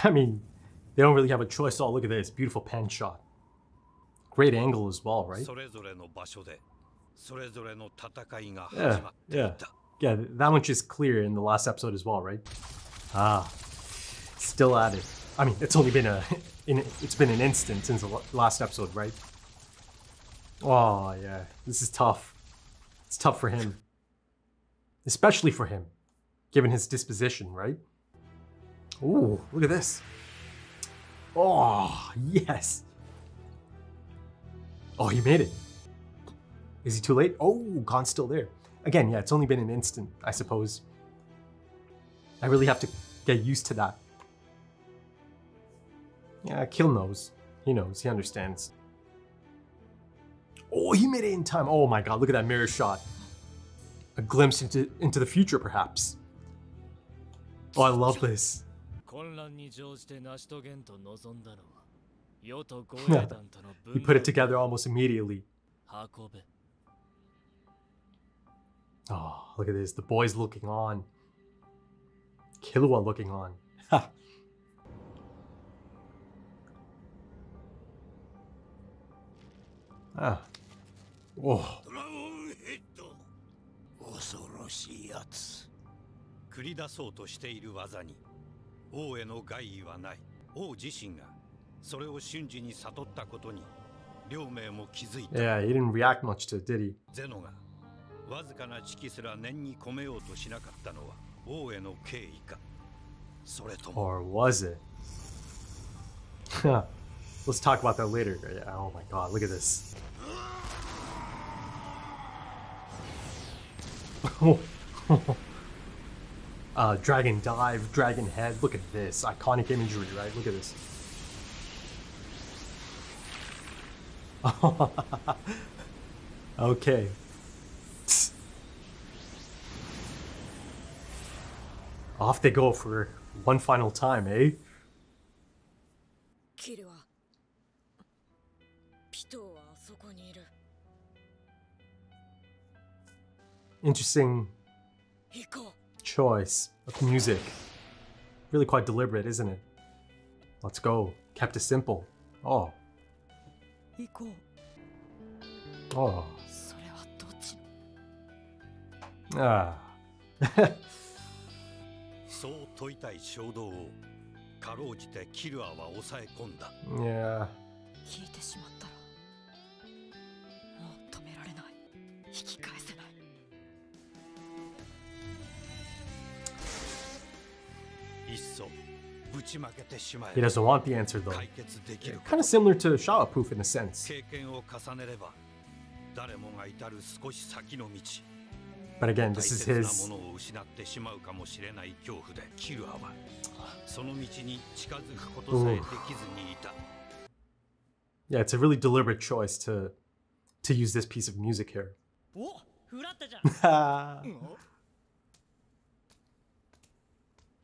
I mean, they don't really have a choice. Oh, look at this. Beautiful pan shot. Great angle as well, right? Yeah, yeah. Yeah, that one's just clear in the last episode as well, right? Ah, still at it. I mean, it's only been it's been an instant since the last episode, right? Oh, yeah. This is tough. It's tough for him. Especially for him, given his disposition, right? Ooh, look at this. Oh, yes. Oh, he made it. Is he too late? Oh, Khan's still there. Again, yeah, it's only been an instant, I suppose. I really have to get used to that. Yeah, Kill knows. He knows. He understands. Oh, he made it in time. Oh my god, look at that mirror shot. A glimpse into the future, perhaps. Oh, I love this. He put it together almost immediately. Oh, look at this. The boys looking on. Killua looking on. Ah. Oh. 繰り出そうとしている技に王への害意はない。王自身がそれを瞬時に悟ったことに両名も気づいた。 Yeah, he didn't react much to it, did he? ゼノがわずかな知識すら念に込めようとしなかったのは王への敬意か、それとも Or was it? Let's talk about that later. Yeah, oh my god, look at this. Dragon dive, dragon head. Look at this. Iconic imagery, right? Look at this. Okay. Off they go for one final time, eh? Interesting choice of music. Really quite deliberate, isn't it? Let's go. Kept it simple. Oh. Oh. Ah. そう問いたい衝動をかろうじてキルアは抑え込んだ。 Yeah. 聞いてしまったらもう止められない。引き返せない。 いっそぶちまけてしまえ。 He doesn't want the answer though. 解決できる。 Kind of similar to Shawapoof in a sense. 経験を重ねれば誰もが至る少し先の道。 But again, this is his. 大切なものを失ってしまうかもしれない恐怖でキルアはその道に近づくことさえできずにいた。 Yeah, it's a really deliberate choice to use this piece of music here.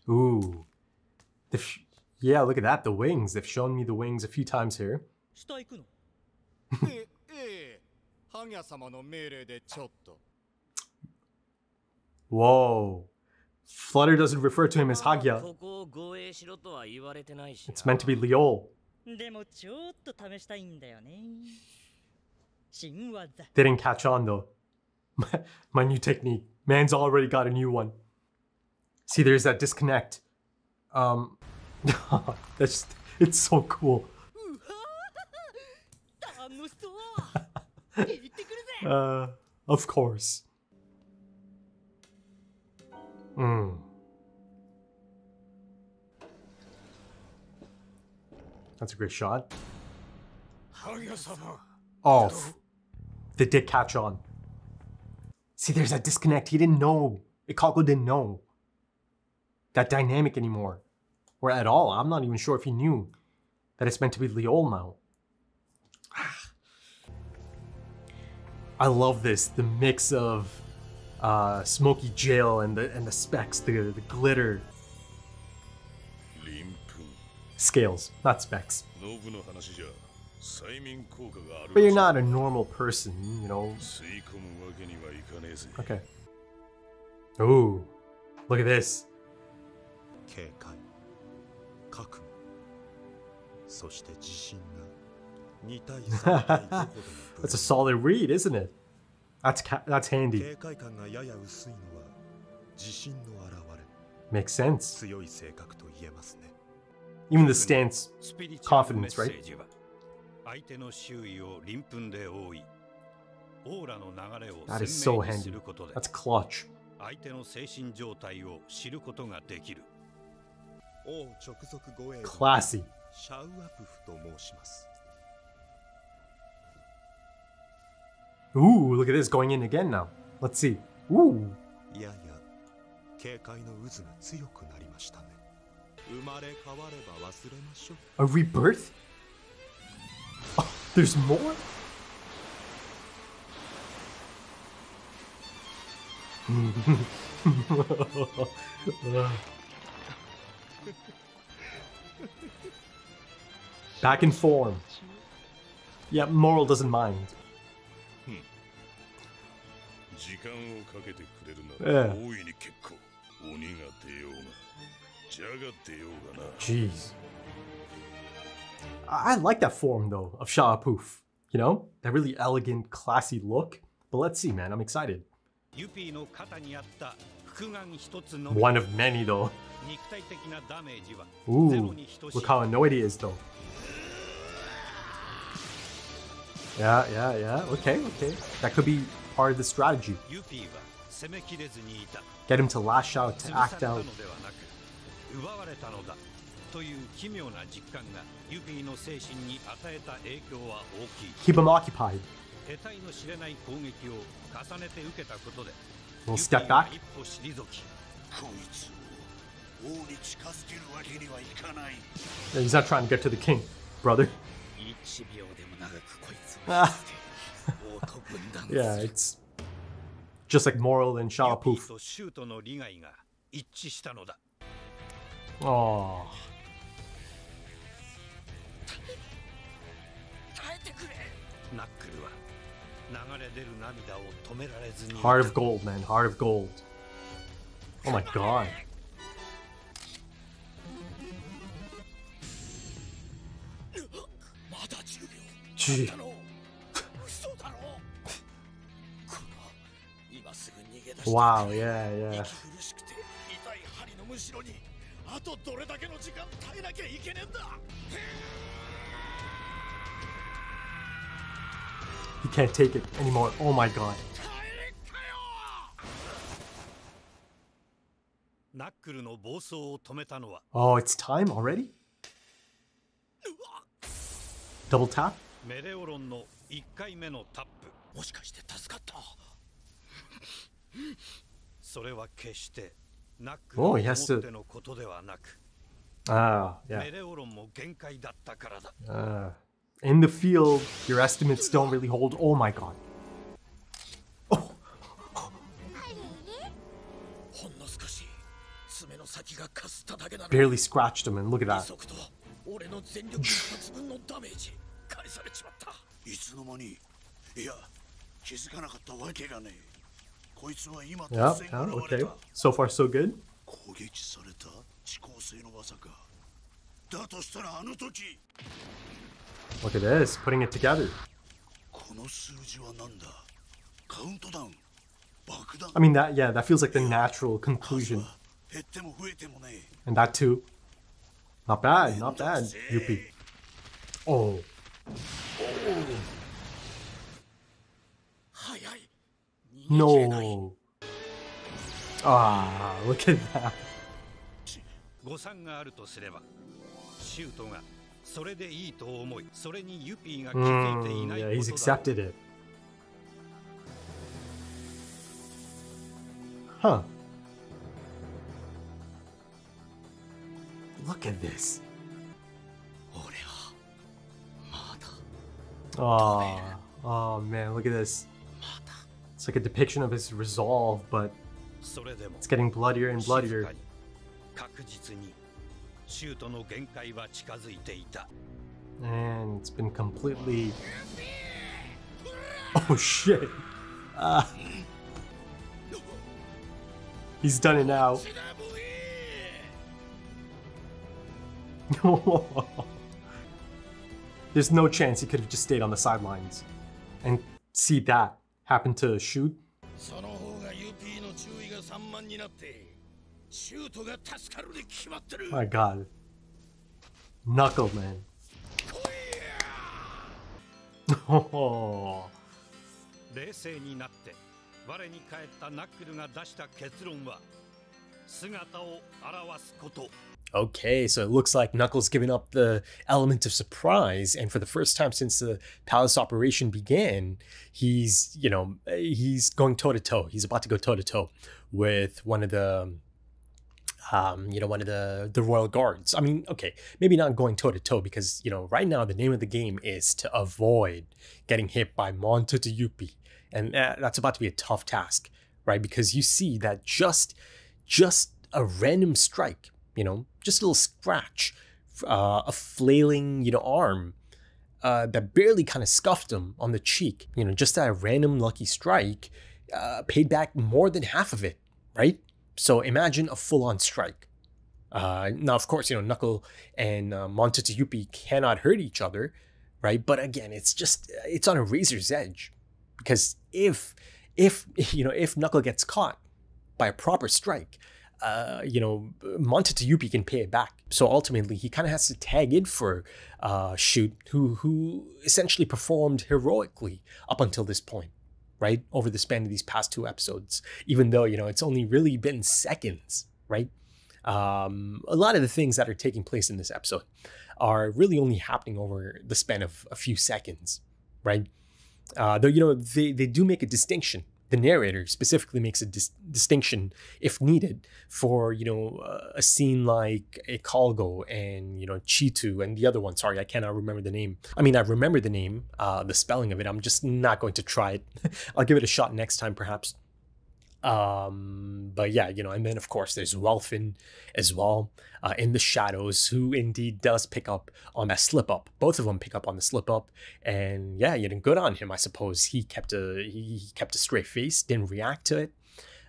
Ooh. Yeah, look at that. The wings. They've shown me the wings a few times here. Whoa. Flutter doesn't refer to him as Hagya. It's meant to be Liol. They didn't catch on though. My new technique. Man's already got a new one. See, there's that disconnect. That's it's so cool. Of course. That's a great shot. Oh, they did catch on. See, there's that disconnect. He didn't know. Ikako didn't know that dynamic anymore. Or at all. I'm not even sure if he knew that it's meant to be Liol now. I love this. The mix of smoky jail and the specs, the glitter. Scales, not specs. But you're not a normal person, you know. Okay. Ooh, look at this. 覚悟、そして自信が2対3対5ほどの That's a solid read, isn't it? That's handy. 警戒感がやや薄いのは自信の表れ。 Makes sense. 強い性格と言えますね。 Even the stance, スピリチュアル confidence, メッセ right? ージは相手の周囲を鱗粉で覆い、オーラの流れを That is 鮮 so 明にす handy. ることで That's clutch. 相手の精神状態を知ることができる。王直属護衛 Classy. シャウアプフと申します。 Ooh, look at this going in again now. Let's see. Ooh. いやや警戒の渦が強くなりましたね。生まれ変われば忘れましょう。 A rebirth? Oh, there's more? Back in form. Yeah, Moral doesn't mind. 時間をかけてくれるならええ大いに結構。鬼が出ようが蛇が出ようがな。 Jeez. I like that form though of Shah Poof. You know, that really elegant, classy look. But let's see, man. I'm excited. ユピーの肩にあった複眼一つのみ One of many though. 肉体的なダメージは Ooh, ゼロに等しい。 look how annoyed he is though. Yeah. Okay. That could be part of the strategy. ユピーは攻めきれずにいた。 Get him to lash out, to 潰さ act れた out. のではなく奪われたのだという奇妙な実感がユピーの精神に与えた影響は大きい。 Keep him occupied. 得体の知れない攻撃を重ねて受けたことで Little ユピ step ーは back. 一歩退き、こいつを王に近づけるわけにはいかない。 He's not trying to get to the king, brother. 1秒でも長くこいつ Ah. 王と分断 Yeah, it's just like Moral and ユ Shah ピー Poof. とシュートの利害が一致したのだ。 Oh. 耐えてくれ。ナックルは流れ出る涙を止められずにいた。 Heart of gold, man. Heart of gold. Oh my god. まだ10秒。 Gee. 嘘だろ。この今すぐ逃げ出して。 Wow, yeah. 息苦しくて痛い針のむしろにあとどれだけの時間耐えなきゃいけねえんだ。 He can't take it anymore. Oh my god. ナックルの暴走を止めたのは Oh, it's time already? Double tap? メレオロンの1回目のタップ。もしかして助かった。それは決してナックル Oh, を he 思 has to- ってのことではなく、 Ah, yeah. メレオロンも限界だったからだ。 In the field, your estimates don't really hold. Oh my god. ほんの少し爪の先がかすっただけなの。 Barely scratched him, and look at 利 that. 息と俺の全力一発分のダメージ返されちまった。いつの間に、いや気づかなかったわけがねえ。こいつは今突 Yep, 然 yeah, 現れ okay. た。 So far, so good. 攻撃された遅効性の技か。だとしたらあの時 Look at this, putting it together. この数字はなんだ。カウントダウン、爆弾。 I mean, that feels like the natural conclusion. 減っても増えてもね。 And that too. Not bad, Yuppie. Oh. 早い。 No. Ah, look at that. 誤算があるとすれば、シュートがそれでいいと思い、それにユピーが気づいていない Yeah, こ he's とだ。 accepted it. Huh. Look at this. 俺はまだ Oh man, look at this. It's like a depiction of his resolve, but それでも it's getting bloodier and 静 bloodier. かに確実にシュートの限界は近づいていた。 And it's been completely. Oh shit. He's done it now. There's no chance he could have just stayed on the sidelines and see that happen to Shoot. その方が UP の注意が散漫になってシュートが助かるに決まってる。 My God. Knuckle, man. Oh. 冷静になって我に返ったナックルが出した結論は姿を現すこと。 Okay, so it looks like Knuckles giving up the element of surprise, and for the first time since the palace operation began, he's, he's going toe-to-toe. He's about to go toe-to-toe with one of the, one of the royal guards. I mean, okay, maybe not going toe-to-toe because, right now the name of the game is to avoid getting hit by Montoteyupi, and that's about to be a tough task, right? Because you see that just a random strike, just a little scratch, a flailing, arm that barely kind of scuffed him on the cheek. Just that random lucky strike paid back more than half of it, right? So imagine a full-on strike. Now, of course, Knuckle and Montoteyupi cannot hurt each other, right? But again, it's on a razor's edge because if Knuckle gets caught by a proper strike, Montoteyupi can pay it back. So ultimately, he kind of has to tag in for Shoot, who essentially performed heroically up until this point, right? Over the span of these past 2 episodes, even though, it's only really been seconds, right? A lot of the things that are taking place in this episode are really only happening over the span of a few seconds, right? Though, they do make a distinction. The narrator specifically makes a distinction, if needed, for, a scene like Ikalgo and, Cheetu and the other one. Sorry, I cannot remember the name. I mean, I remember the name, the spelling of it. I'm just not going to try it. I'll give it a shot next time, perhaps. But yeah, and then of course there's Welfin as well, in the shadows, who indeed does pick up on that slip up. Both of them pick up on the slip up, and yeah, good on him, I suppose. He kept a straight face, didn't react to it.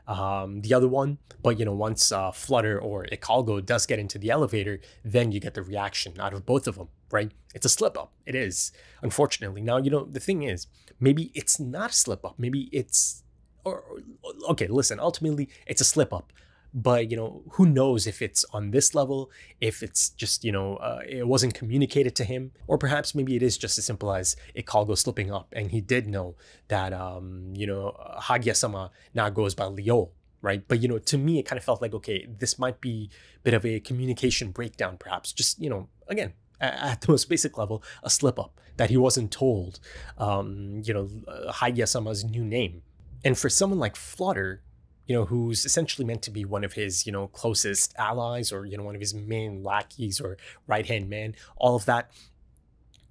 The other one, but once Flutter or Ikalgo does get into the elevator, then you get the reaction out of both of them, right? It's a slip up. It is, unfortunately. Now, the thing is, maybe it's not a slip up. Maybe it's okay, listen, ultimately it's a slip up, but who knows if it's on this level, if it's just it wasn't communicated to him, or perhaps maybe it is just as simple as Ikalgo slipping up and he did know that Hagia-sama now goes by Leo, right? But to me it kind of felt like, okay, this might be a bit of a communication breakdown, perhaps, just again, at the most basic level, a slip up that he wasn't told Hagia-sama's new name. And for someone like Flutter, who's essentially meant to be one of his, closest allies, or, one of his main lackeys or right-hand man, all of that,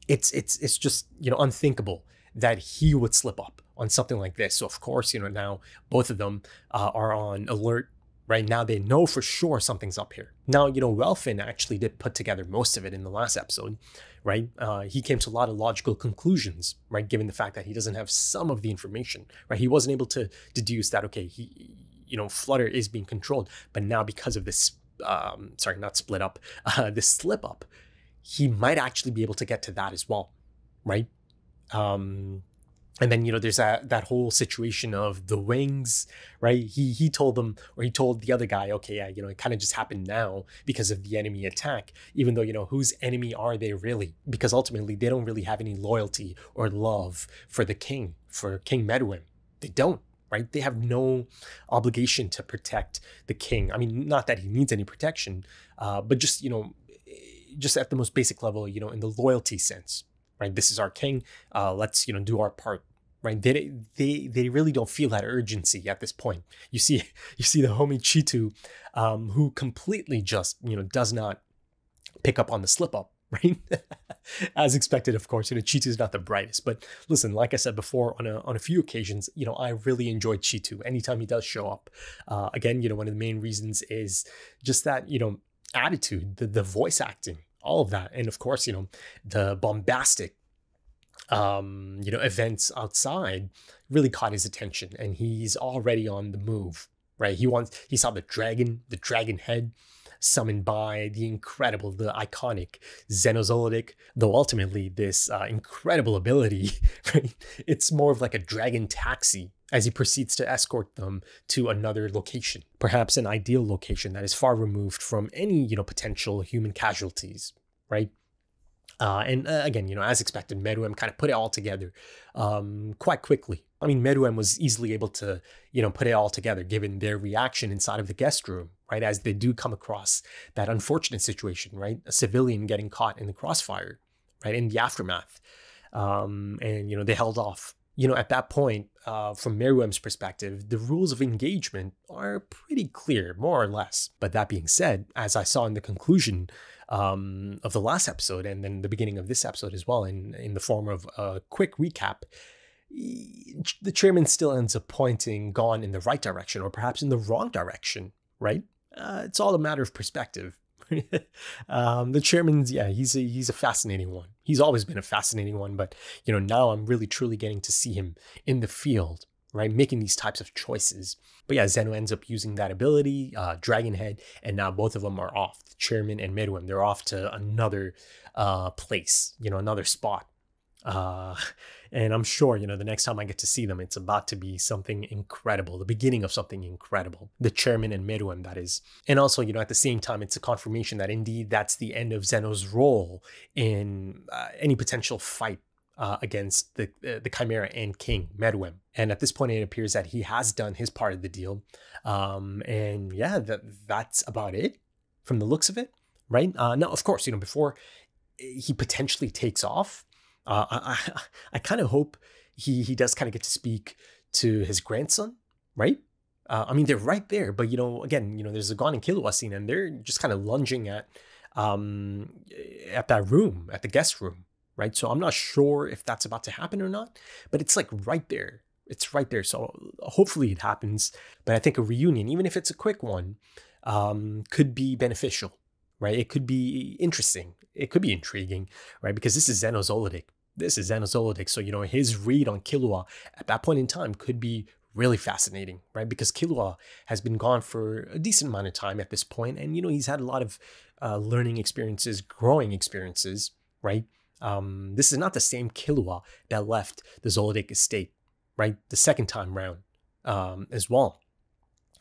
it's just, unthinkable that he would slip up on something like this. So of course, now both of them are on alert. Right now, they know for sure something's up here. Now, Welfin actually did put together most of it in the last episode, right? He came to a lot of logical conclusions, right? Given the fact that he doesn't have some of the information, right? He wasn't able to deduce that, okay, Flutter is being controlled. But now because of this, not split up, this slip up, he might actually be able to get to that as well, right? And then, there's that whole situation of the wings, right? He told them, or he told the other guy, okay, yeah, it kind of just happened now because of the enemy attack, even though, whose enemy are they really? Because ultimately they don't really have any loyalty or love for the king, for King Meruem. They don't, right? They have no obligation to protect the king. I mean, not that he needs any protection, but just, just at the most basic level, in the loyalty sense, right? This is our king. Let's, do our part. Right, they really don't feel that urgency at this point. You see the homie Cheetu, who completely just does not pick up on the slip up, right? As expected, of course. Cheetu's not the brightest, but listen, like I said before, on a few occasions, I really enjoyed Cheetu anytime he does show up. Again, one of the main reasons is just that attitude, the voice acting, all of that, and of course the bombastic events outside really caught his attention, and he's already on the move, right? He saw the dragon head, summoned by the incredible, the iconic Xenozolodic, though ultimately this incredible ability, right? It's more of like a dragon taxi as he proceeds to escort them to another location, perhaps an ideal location that is far removed from any, potential human casualties, right? And again, as expected, Meruem kind of put it all together quite quickly. I mean, Meruem was easily able to, put it all together given their reaction inside of the guest room, right? As they do come across that unfortunate situation, right? A civilian getting caught in the crossfire, right? In the aftermath. And, they held off. At that point, from Meruem's perspective, the rules of engagement are pretty clear, more or less. But that being said, as I saw in the conclusion of the last episode and then the beginning of this episode as well, in the form of a quick recap, the chairman still ends up pointing Gon in the right direction or perhaps in the wrong direction, right? It's all a matter of perspective. The chairman's, he's a fascinating one. He's always been a fascinating one, but now I'm really truly getting to see him in the field, right? Making these types of choices. But yeah, Zeno ends up using that ability, Dragon Head, and now both of them are off. The chairman and Meruem, they're off to another place, another spot. And I'm sure, the next time I get to see them, it's about to be something incredible, the beginning of something incredible. The chairman and Meruem, that is. And also, at the same time, it's a confirmation that indeed that's the end of Zeno's role in any potential fight against the Chimera and King, Meruem. And at this point, it appears that he has done his part of the deal. And yeah, that's about it from the looks of it, right? Now, of course, before he potentially takes off, I kind of hope he does kind of get to speak to his grandson, right? I mean, they're right there, but again, there's a Gon and Killua scene, and they're just kind of lunging at that room, at the guest room, right? So I'm not sure if that's about to happen or not, but it's like right there. It's right there. So hopefully it happens. But I think a reunion, even if it's a quick one, could be beneficial, right? It could be interesting. It could be intriguing, right? Because this is Xenozolodic. So, his read on Killua at that point in time could be really fascinating, right? Because Killua has been gone for a decent amount of time at this point, and, he's had a lot of learning experiences, growing experiences, right? This is not the same Killua that left the Zoldyck estate, right? The second time round as well.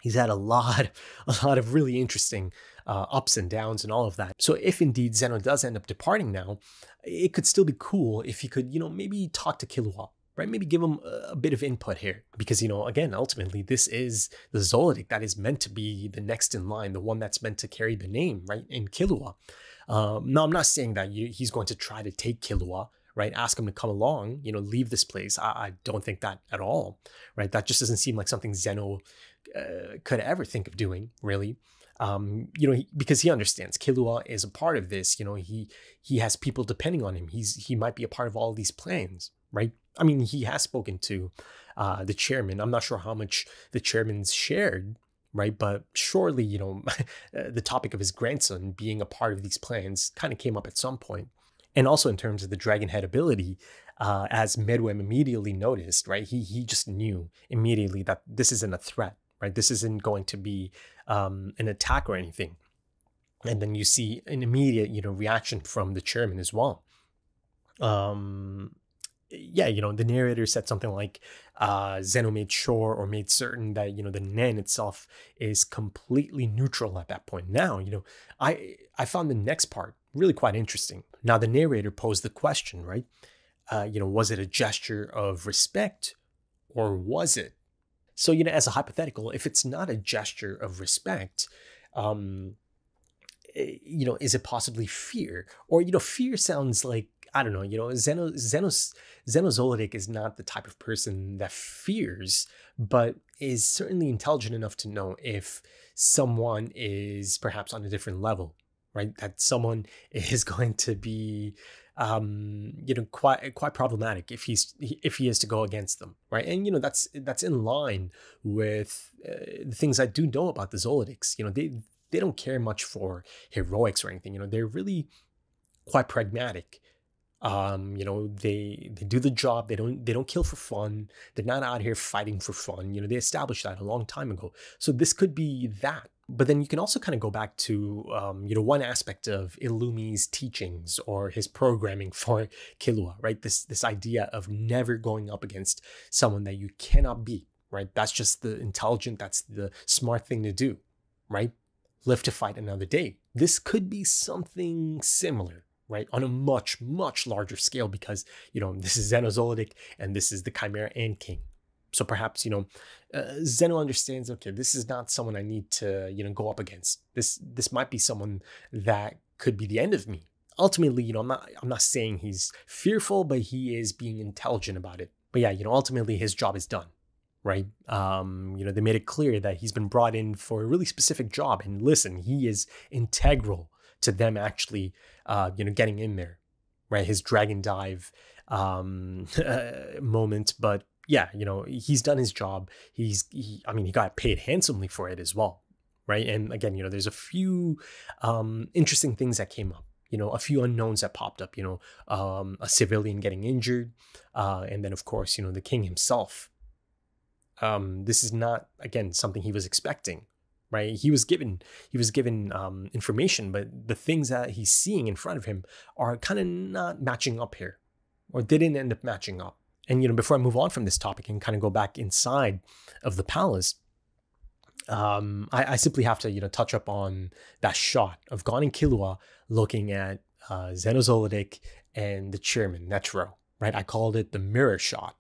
He's had a lot of really interesting ups and downs and all of that. So if indeed Zeno does end up departing now, it could still be cool if he could, maybe talk to Killua, right? Maybe give him a bit of input here. Because, again, ultimately, this is the Zoldyck that is meant to be the next in line, the one that's meant to carry the name, right? In Killua. Now, I'm not saying that he's going to try to take Killua, right? Ask him to come along, leave this place. I don't think that at all, right? That just doesn't seem like something Zeno could ever think of doing, really. Because he understands Killua is a part of this. He has people depending on him. He might be a part of all of these plans, right? I mean, he has spoken to the chairman. I'm not sure how much the chairman's shared, right? But surely, the topic of his grandson being a part of these plans kind of came up at some point. And also in terms of the Dragon Head ability, as Meruem immediately noticed, right? He just knew immediately that this isn't a threat, right? This isn't going to be an attack or anything. And then you see an immediate, reaction from the chairman as well. The narrator said something like, Zeno made sure or made certain that, the Nen itself is completely neutral at that point. Now, I found the next part really quite interesting. Now, the narrator posed the question, right? Was it a gesture of respect or was it? So, as a hypothetical, if it's not a gesture of respect, is it possibly fear? Or, fear sounds like, I don't know, Xenozoldyck is not the type of person that fears, but is certainly intelligent enough to know if someone is perhaps on a different level, right? That someone is going to be, quite problematic if he is to go against them, right? And that's in line with the things I do know about the Zoldycks. They don't care much for heroics or anything. They're really quite pragmatic. They do the job. They don't kill for fun. They're not out here fighting for fun. They established that a long time ago. So this could be that, But then you can also kind of go back to, one aspect of Illumi's teachings or his programming for Killua, right? This idea of never going up against someone that you cannot beat, right? That's just the intelligent, that's the smart thing to do, right? Live to fight another day. This could be something similar, right? On a much, much larger scale because, this is Xenozoldyck and this is the Chimera Ant King. So perhaps, Zeno understands, okay, this is not someone I need to, go up against. This might be someone that could be the end of me. Ultimately, I'm not saying he's fearful, but he is being intelligent about it. But yeah, ultimately his job is done, right? They made it clear that he's been brought in for a really specific job. And listen, he is integral to them actually, getting in there, right? His dragon dive moment, but yeah, he's done his job. He got paid handsomely for it as well, right? And again, there's a few interesting things that came up, a few unknowns that popped up, a civilian getting injured, and then of course, the king himself. This is not, again, something he was expecting, right? He was given information, but the things that he's seeing in front of him are kind of not matching up here, or didn't end up matching up. And, before I move on from this topic and kind of go back inside of the palace, I simply have to, touch up on that shot of Gon and Killua looking at Xenozoldyck and the chairman, Netero, right? I called it the mirror shot.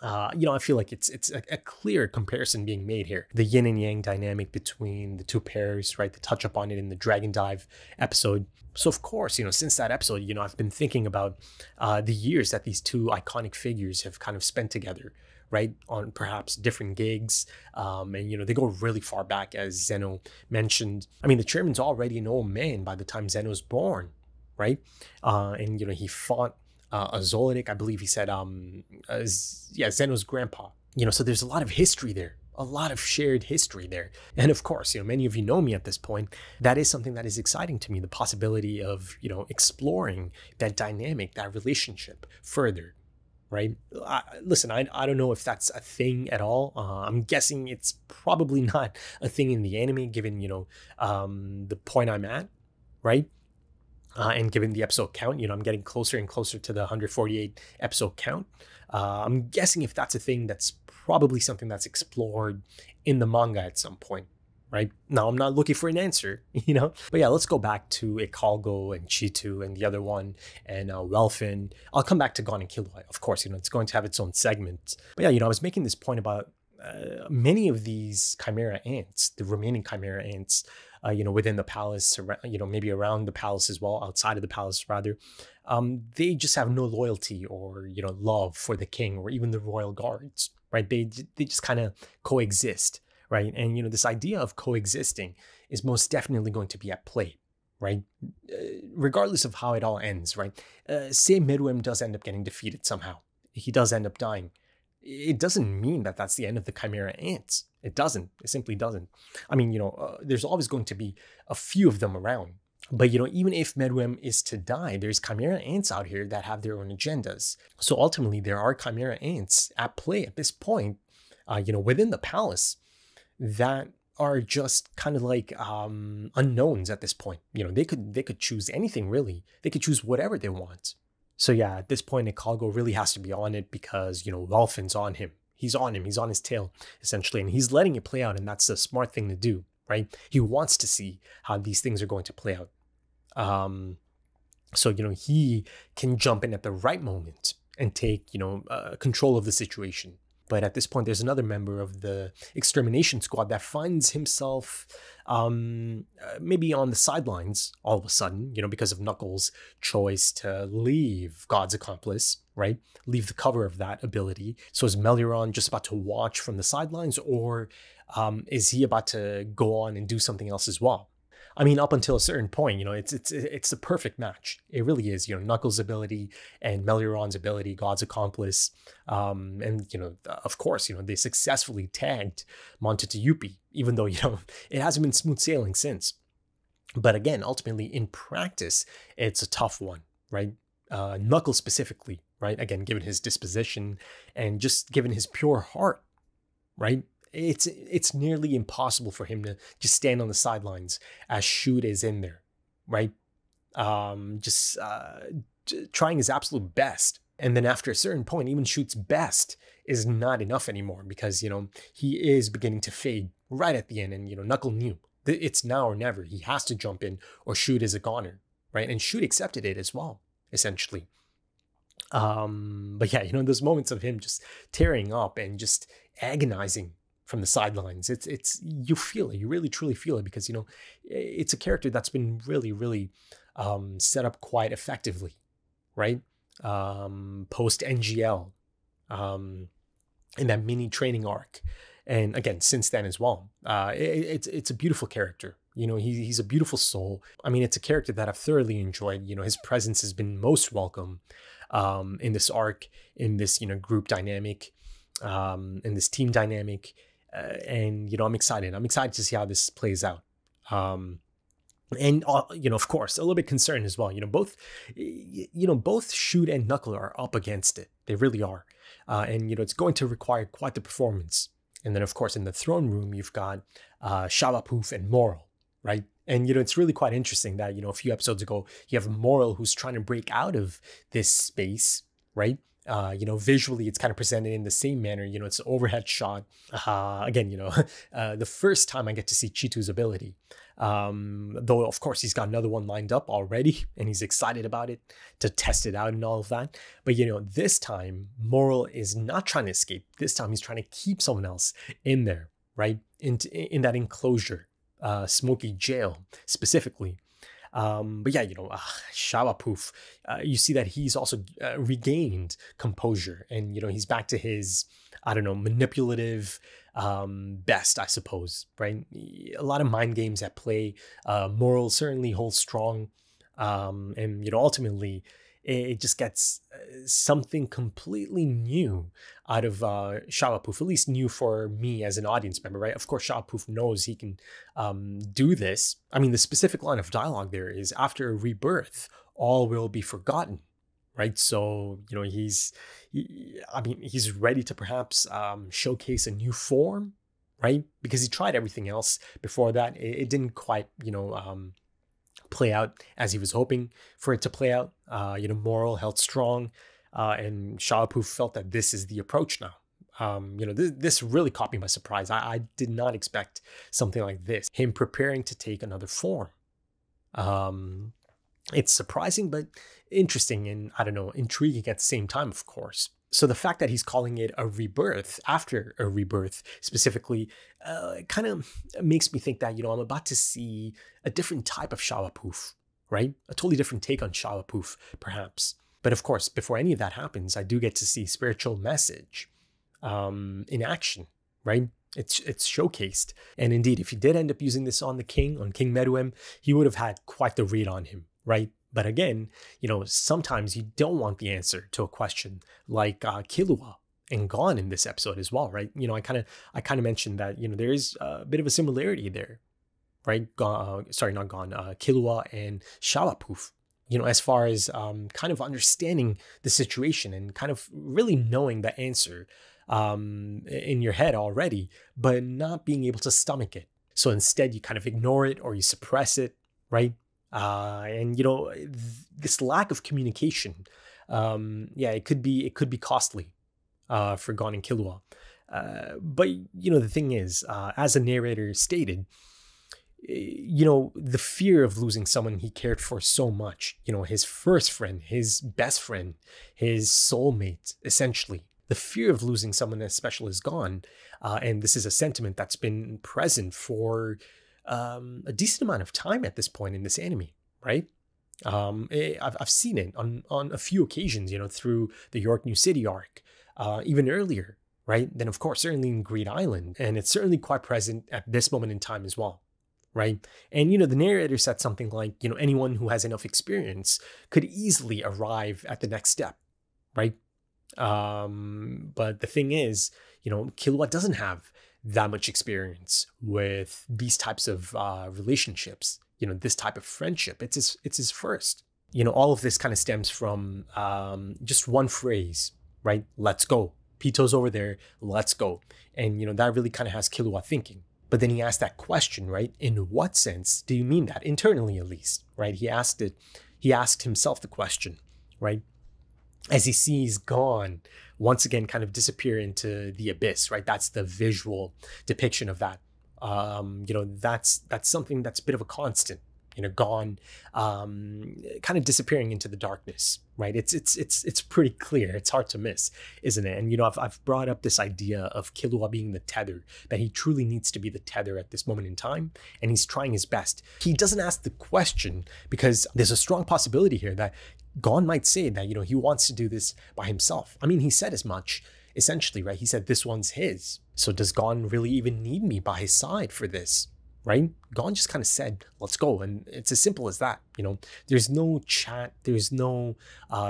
I feel like it's a clear comparison being made here. The yin and yang dynamic between the two pairs, right? The touch up on it in the Dragon Dive episode. So of course, since that episode, I've been thinking about the years that these two iconic figures have kind of spent together, right? On perhaps different gigs. And, they go really far back, as Zeno mentioned. I mean, the chairman's already an old man by the time Zeno's born, right? And, he fought Zoldyck, I believe he said, Zeno's grandpa. So there's a lot of history there, a lot of shared history there. And of course, many of you know me at this point. That is something that is exciting to me, the possibility of, exploring that dynamic, that relationship further, right? Listen, I don't know if that's a thing at all. I'm guessing it's probably not a thing in the anime, given, the point I'm at, right? And given the episode count, I'm getting closer and closer to the 148 episode count. I'm guessing if that's a thing, that's probably something that's explored in the manga at some point, right? Now, I'm not looking for an answer, But yeah, let's go back to Ikalgo and Chitu and the other one and Welfin. I'll come back to Gon and Killua, of course. It's going to have its own segment. But yeah, I was making this point about many of these Chimera ants, the remaining Chimera ants, within the palace, maybe around the palace as well, outside of the palace rather, they just have no loyalty or, love for the king or even the royal guards, right? They just kind of coexist, right? And, this idea of coexisting is most definitely going to be at play, right? Regardless of how it all ends, right? Say Meruem does end up getting defeated somehow. He does end up dying. It doesn't mean that that's the end of the Chimera ants. It doesn't. It simply doesn't. I mean, there's always going to be a few of them around. But, even if Meruem is to die, there's Chimera ants out here that have their own agendas. So ultimately, there are Chimera ants at play at this point, within the palace that are just kind of like unknowns at this point. They could choose anything, really. They could choose whatever they want. So yeah, at this point, Ikalgo really has to be on it because, Welfin's on him. He's on him. He's on his tail, essentially. And he's letting it play out. And that's the smart thing to do, right? He wants to see how these things are going to play out. So, he can jump in at the right moment and take, control of the situation. But at this point, there's another member of the extermination squad that finds himself maybe on the sidelines all of a sudden, because of Knuckles' choice to leave God's Accomplice, right? Leave the cover of that ability. So is Meliron just about to watch from the sidelines, or is he about to go on and do something else as well? I mean, up until a certain point, it's the perfect match. It really is, Knuckles' ability and Meliron's ability, God's Accomplice. And, of course, they successfully tagged Monta to Yuppie, even though, it hasn't been smooth sailing since. But again, ultimately, in practice, it's a tough one, right? Knuckles specifically, right? Again, given his disposition and just given his pure heart, right? it's nearly impossible for him to just stand on the sidelines as Shoot is in there, right? Just trying his absolute best. And then after a certain point, even Shoot's best is not enough anymore because, you know, he is beginning to fade right at the end. And, you know, Knuckle knew it's now or never. He has to jump in or Shoot is a goner, right? And Shoot accepted it as well, essentially. But yeah, you know, those moments of him just tearing up and just agonizing from the sidelines, it's you feel it, you really truly feel it, because, you know, it's a character that's been really set up quite effectively, right? Post NGL, in that mini training arc, and again since then as well. It's a beautiful character. You know, he's a beautiful soul. I mean, it's a character that I've thoroughly enjoyed. You know, his presence has been most welcome in this arc, in this, you know, group dynamic, in this team dynamic, and, you know, I'm excited to see how this plays out. And you know, of course, a little bit concerned as well. You know, both Shoot and Knuckle are up against it. They really are. And, you know, it's going to require quite the performance. And then, of course, in the throne room, you've got Shavapuf and Moral, right? And, you know, it's really quite interesting that, you know, a few episodes ago, you have Moral who's trying to break out of this space, right? You know, visually, it's kind of presented in the same manner. You know, it's an overhead shot. Again, you know, the first time I get to see Chitu's ability. Though, of course, he's got another one lined up already, and he's excited about it to test it out and all of that. But, you know, this time, Moral is not trying to escape. This time, he's trying to keep someone else in there, right? In that enclosure, Smoky Jail, specifically. But yeah, you know, Shavapuf, you see that he's also regained composure, and, you know, he's back to his, I don't know, manipulative best, I suppose, right? A lot of mind games at play. Moral certainly holds strong, and, you know, ultimately it just gets something completely new out of Shavapuf, at least new for me as an audience member, right? Of course, Shavapuf knows he can do this. I mean, the specific line of dialogue there is, after a rebirth, all will be forgotten, right? So, you know, he's ready to perhaps showcase a new form, right? Because he tried everything else before that. It didn't quite, you know, play out as he was hoping for it to play out. You know, Moral held strong, and Shavapuf felt that this is the approach now. You know, this really caught me by surprise. I did not expect something like this, him preparing to take another form. It's surprising, but interesting, and, I don't know, intriguing at the same time, of course. So the fact that he's calling it a rebirth, after a rebirth specifically, kind of makes me think that, you know, I'm about to see a different type of Shavapuf, right? A totally different take on Shavapuf, perhaps. But of course, before any of that happens, I do get to see Spiritual Message in action, right? It's showcased. And indeed, if he did end up using this on King Meruem, he would have had quite the read on him, right? But again, you know, sometimes you don't want the answer to a question, like Killua and Gon in this episode as well, right? You know, I kind of mentioned that, you know, there is a bit of a similarity there, right? Not Gon, Killua and Shavapuf. You know, as far as kind of understanding the situation and kind of really knowing the answer in your head already, but not being able to stomach it. So instead, you kind of ignore it or you suppress it, right? And, you know, this lack of communication, yeah, it could be costly for Gon and Killua. But, you know, the thing is, as the narrator stated, you know, the fear of losing someone he cared for so much, you know, his first friend, his best friend, his soulmate, essentially. The fear of losing someone as special is gone. And this is a sentiment that's been present for a decent amount of time at this point in this anime, right? I've seen it on a few occasions, you know, through the York New City arc, even earlier, right? Then, of course, certainly in Greed Island. And it's certainly quite present at this moment in time as well, right? And, you know, the narrator said something like, you know, anyone who has enough experience could easily arrive at the next step, right? But the thing is, you know, Killua doesn't have that much experience with these types of relationships, you know, this type of friendship. It's his first. You know, all of this kind of stems from just one phrase, right? Let's go, Neferpito's over there, let's go. And, you know, that really kind of has Killua thinking. But then he asked that question, right? In what sense do you mean that? Internally, at least, right? He asked himself the question, right? As he sees Gon once again kind of disappear into the abyss, right? That's the visual depiction of that. You know, that's something that's a bit of a constant. You know, Gon kind of disappearing into the darkness, right? It's pretty clear. It's hard to miss, isn't it? And, you know, I've brought up this idea of Killua being the tether, that he truly needs to be the tether at this moment in time, and he's trying his best. He doesn't ask the question because there's a strong possibility here that Gon might say that, you know, he wants to do this by himself. I mean, he said as much, essentially, right? He said this one's his. So does Gon really even need me by his side for this? Right? Gon just kind of said, let's go. And it's as simple as that. You know, there's no chat. There's no,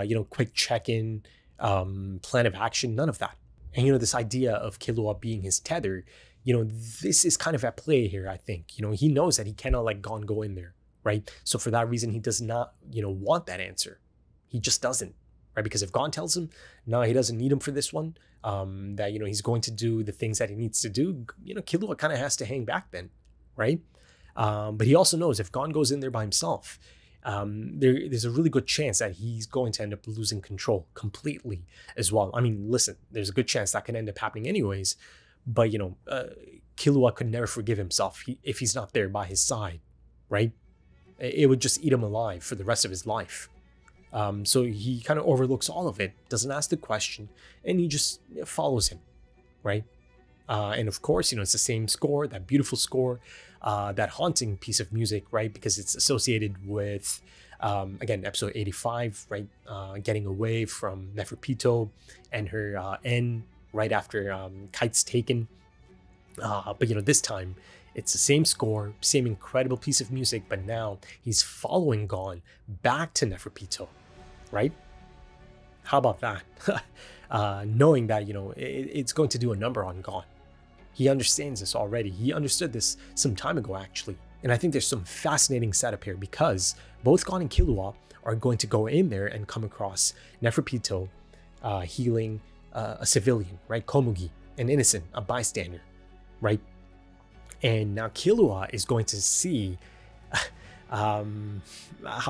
you know, quick check-in, plan of action, none of that. And, you know, this idea of Killua being his tether, you know, this is kind of at play here, I think. You know, he knows that he cannot let Gon go in there, right? So for that reason, he does not, you know, want that answer. He just doesn't, right? Because if Gon tells him, no, he doesn't need him for this one, that, you know, he's going to do the things that he needs to do, you know, Killua kind of has to hang back then. Right? But he also knows if Gon goes in there by himself, there's a really good chance that he's going to end up losing control completely as well. I mean, listen, there's a good chance that can end up happening anyways, but, you know, Killua could never forgive himself if he's not there by his side, right? It would just eat him alive for the rest of his life. So he kind of overlooks all of it, doesn't ask the question, and he just follows him, right? And of course, you know, it's the same score, that beautiful score, that haunting piece of music, right? Because it's associated with, again, episode 85, right? Getting away from Neferpito and her end right after Kite's taken. But, you know, this time it's the same score, same incredible piece of music, but now he's following Gon back to Neferpito, right? How about that? Knowing that, you know, it's going to do a number on Gon. He understands this already. He understood this some time ago, actually. And I think there's some fascinating setup here because both Gon and Killua are going to go in there and come across Neferpito healing a civilian, right? Komugi, an innocent, a bystander, right? And now Killua is going to see how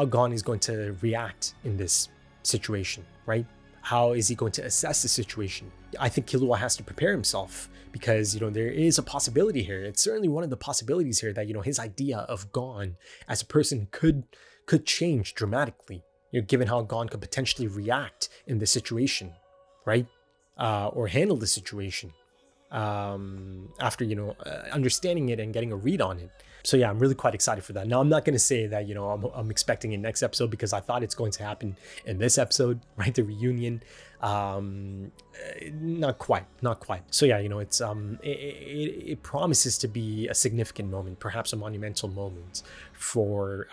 Gon is going to react in this situation, right? How is he going to assess the situation? I think Killua has to prepare himself because, you know, there is a possibility here. It's certainly one of the possibilities here that, you know, his idea of Gon as a person could change dramatically, you know, given how Gon could potentially react in this situation, right? Or handle the situation after, you know, understanding it and getting a read on it. So yeah, I'm really quite excited for that. Now, I'm not going to say that, you know, I'm expecting it next episode because I thought it's going to happen in this episode, right? The reunion. Not quite. So yeah, you know, it's it promises to be a significant moment, perhaps a monumental moment for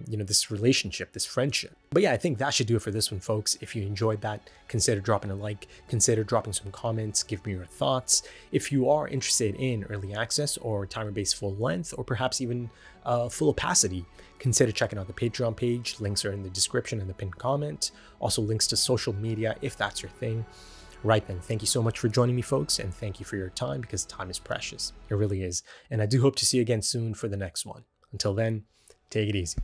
you know, this relationship, this friendship. But yeah, I think that should do it for this one, folks. If you enjoyed that, consider dropping a like, consider dropping some comments, give me your thoughts. If you are interested in early access or timer-based full length, or perhaps even full opacity, consider checking out the Patreon page. Links are in the description and the pinned comment. Also links to social media if that's your thing. Right then, thank you so much for joining me, folks, and thank you for your time because time is precious. It really is. And I do hope to see you again soon for the next one. Until then, take it easy.